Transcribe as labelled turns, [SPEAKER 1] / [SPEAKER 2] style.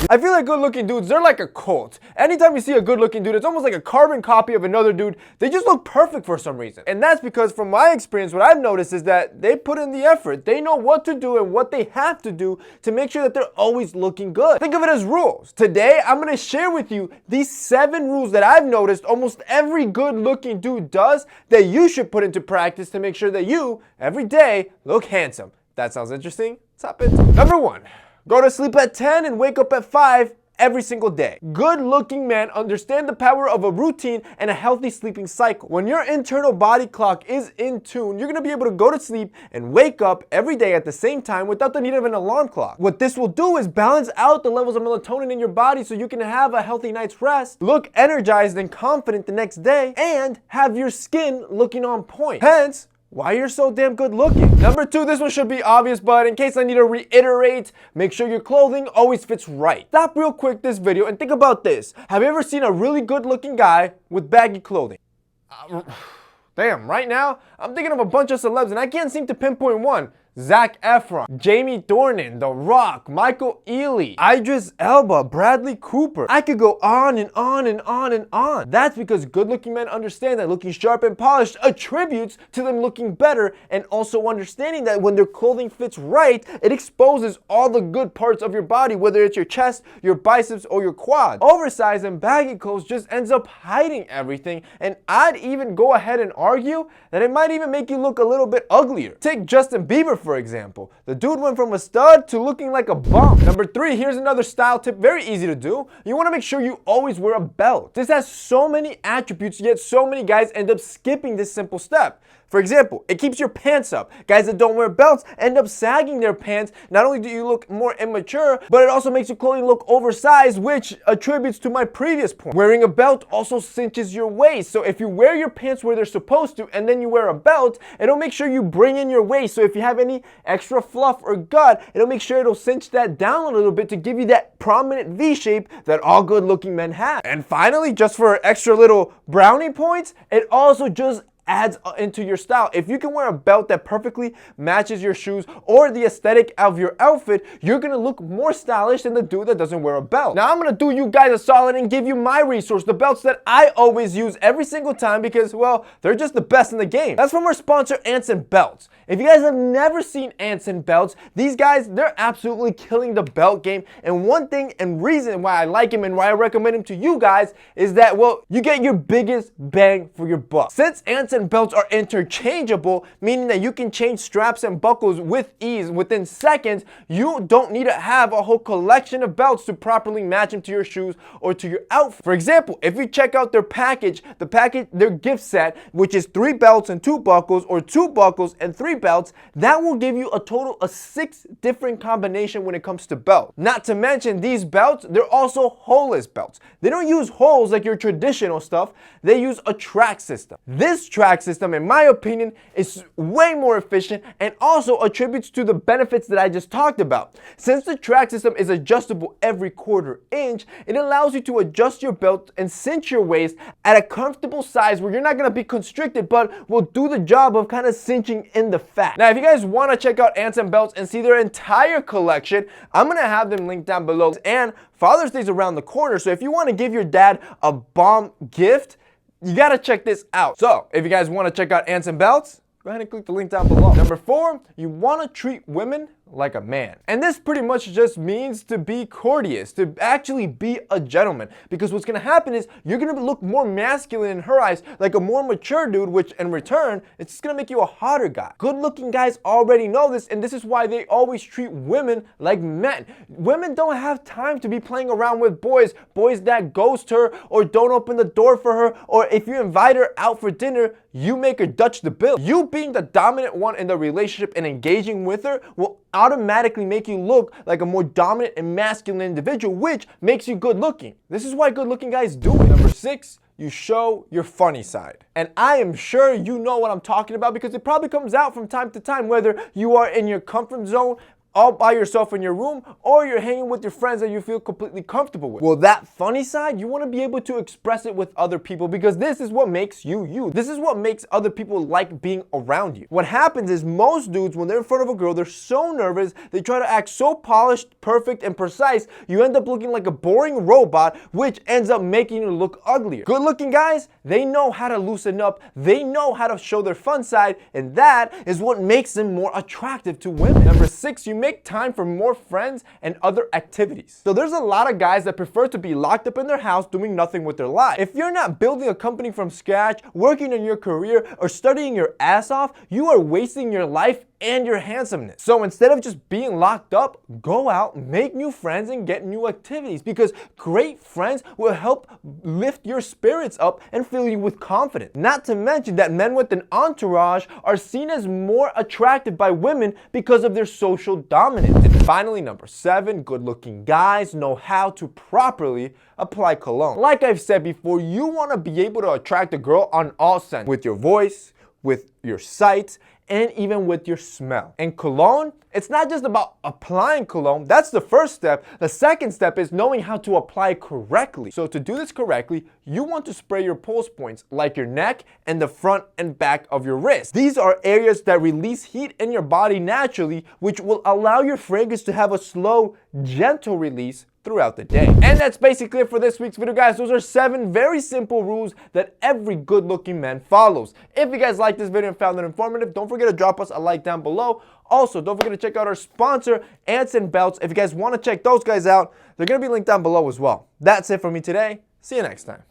[SPEAKER 1] I feel like good-looking dudes, they're like a cult. Anytime you see a good-looking dude, it's almost like a carbon copy of another dude. They just look perfect for some reason. And that's because from my experience, what I've noticed is that they put in the effort. They know what to do and what they have to do to make sure that they're always looking good. Think of it as rules. Today, I'm gonna share with you these 7 rules that I've noticed almost every good-looking dude does that you should put into practice to make sure that you, every day, look handsome. That sounds interesting? Let's hop into it. Number 1. Go to sleep at 10 and wake up at 5 every single day. Good-looking men understand the power of a routine and a healthy sleeping cycle. When your internal body clock is in tune, you're gonna be able to go to sleep and wake up every day at the same time without the need of an alarm clock. What this will do is balance out the levels of melatonin in your body so you can have a healthy night's rest, look energized and confident the next day, and have your skin looking on point. Hence, why you're so damn good looking. Number 2, this one should be obvious, but in case I need to reiterate, make sure your clothing always fits right. Stop real quick this video and think about this. Have you ever seen a really good looking guy with baggy clothing? Damn, right now, I'm thinking of a bunch of celebs and I can't seem to pinpoint one. Zac Efron, Jamie Dornan, The Rock, Michael Ealy, Idris Elba, Bradley Cooper. I could go on and on and on and on. That's because good-looking men understand that looking sharp and polished attributes to them looking better, and also understanding that when their clothing fits right, it exposes all the good parts of your body, whether it's your chest, your biceps, or your quads. Oversized and baggy clothes just ends up hiding everything, and I'd even go ahead and argue that it might even make you look a little bit uglier. Take Justin Bieber for example. The dude went from a stud to looking like a bum. Number 3, here's another style tip, very easy to do. You want to make sure you always wear a belt. This has so many attributes, yet so many guys end up skipping this simple step. For example, it keeps your pants up. Guys that don't wear belts end up sagging their pants. Not only do you look more immature, but it also makes your clothing look oversized, which attributes to my previous point. Wearing a belt also cinches your waist. So if you wear your pants where they're supposed to and then you wear a belt, it'll make sure you bring in your waist. So if you have any extra fluff or gut, it'll make sure it'll cinch that down a little bit to give you that prominent V shape that all good looking men have. And finally, just for extra little brownie points, it also just adds into your style. If you can wear a belt that perfectly matches your shoes or the aesthetic of your outfit, you're gonna look more stylish than the dude that doesn't wear a belt. Now I'm gonna do you guys a solid and give you my resource, the belts that I always use every single time because, well, they're just the best in the game. That's from our sponsor, Anson Belts. If you guys have never seen Anson Belts, these guys, they're absolutely killing the belt game. And one thing and reason why I like him and why I recommend him to you guys is that, well, you get your biggest bang for your buck. Since Anson belts are interchangeable, meaning that you can change straps and buckles with ease within seconds, you don't need to have a whole collection of belts to properly match them to your shoes or to your outfit. For example, if you check out their package, their gift set, which is 3 belts and 2 buckles, or 2 buckles and 3 belts, that will give you a total of 6 different combinations when it comes to belt. Not to mention, these belts, they're also holeless belts. They don't use holes like your traditional stuff, they use a track system. This track system, in my opinion, is way more efficient and also attributes to the benefits that I just talked about. Since the track system is adjustable every quarter inch, it allows you to adjust your belt and cinch your waist at a comfortable size where you're not going to be constricted, but will do the job of kind of cinching in the fat. Now, if you guys want to check out Anson Belts and see their entire collection, I'm going to have them linked down below. And Father's Day's around the corner, so if you want to give your dad a bomb gift, you gotta check this out. So, if you guys want to check out Anson Belts, go ahead and click the link down below. Number 4, you want to treat women like a man. And this pretty much just means to be courteous, to actually be a gentleman. Because what's gonna happen is you're gonna look more masculine in her eyes, like a more mature dude, which in return, it's just gonna make you a hotter guy. Good looking guys already know this, and this is why they always treat women like men. Women don't have time to be playing around with boys that ghost her or don't open the door for her, or if you invite her out for dinner, you make her Dutch the bill. You being the dominant one in the relationship and engaging with her will automatically make you look like a more dominant and masculine individual, which makes you good looking. This is why good looking guys do it. Number 6, you show your funny side. And I am sure you know what I'm talking about because it probably comes out from time to time, whether you are in your comfort zone all by yourself in your room, or you're hanging with your friends that you feel completely comfortable with. Well, that funny side, you want to be able to express it with other people because this is what makes you you. This is what makes other people like being around you. What happens is most dudes, when they're in front of a girl, they're so nervous, they try to act so polished, perfect, and precise, you end up looking like a boring robot, which ends up making you look uglier. Good looking guys, they know how to loosen up, they know how to show their fun side, and that is what makes them more attractive to women. Number 6, you make time for more friends and other activities. So there's a lot of guys that prefer to be locked up in their house doing nothing with their life. If you're not building a company from scratch, working on your career, or studying your ass off, you are wasting your life and your handsomeness. So instead of just being locked up, go out, make new friends, and get new activities because great friends will help lift your spirits up and fill you with confidence. Not to mention that men with an entourage are seen as more attractive by women because of their social dominance. And finally, number 7, good-looking guys know how to properly apply cologne. Like I've said before, you want to be able to attract a girl on all senses, with your voice, with your sight, and even with your smell. And cologne, it's not just about applying cologne. That's the first step. The second step is knowing how to apply it correctly. So to do this correctly, you want to spray your pulse points like your neck and the front and back of your wrist. These are areas that release heat in your body naturally, which will allow your fragrance to have a slow, gentle release throughout the day. And that's basically it for this week's video, guys. Those are 7 very simple rules that every good-looking man follows. If you guys liked this video and found it informative, don't forget to drop us a like down below. Also, don't forget to check out our sponsor, Ants and Belts. If you guys want to check those guys out, they're going to be linked down below as well. That's it for me today. See you next time.